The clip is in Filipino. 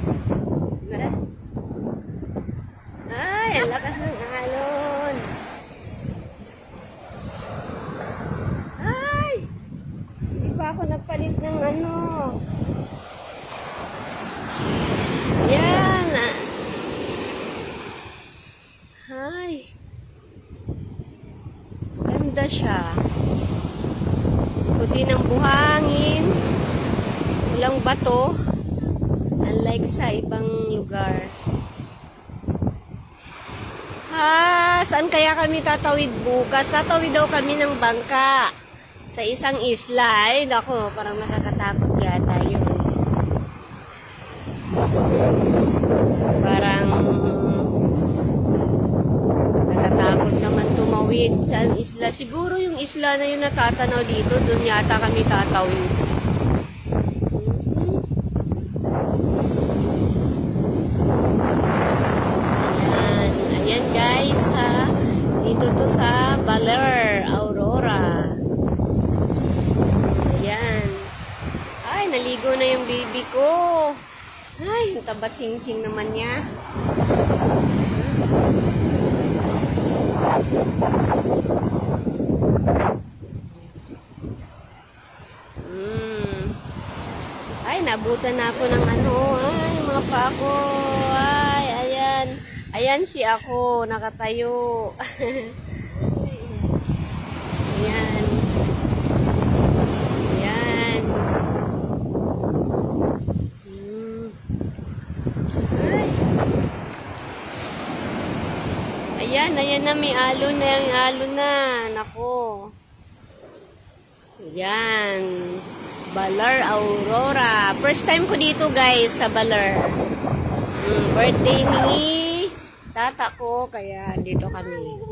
Diba? Ay, ang lakas ng alon. Ay! Hindi pa ako nagpalit ng ano. Yan. Ay. Ganda siya. Puti ng buhangin. Walang bato. Unlike sa ibang lugar. Saan kaya kami tatawid bukas? Tatawid daw kami ng bangka sa isang isla. Ay, nako, parang nakakatakot yata yun. Parang nakatakot naman tumawid sa isla. Siguro yung isla na yun natatanaw dito, dun yata kami tatawid. Ayan guys, ha. Dito to sa Baler, Aurora. Ayan. Ay, naligo na yung baby ko. Ay, yung taba ching-ching naman niya. Ay, nabutan na ako ng ano. Ay, mga pa ako. Ay, ayan. Ayan si ako, nakatayo. Ayan. Ayan. Ay. Ayan, ayan na, may alon na, yung alon na. Nako. Ayan. Baler, Aurora. First time ko dito guys, sa Baler. Birthday ni tata ko, kaya dito kami.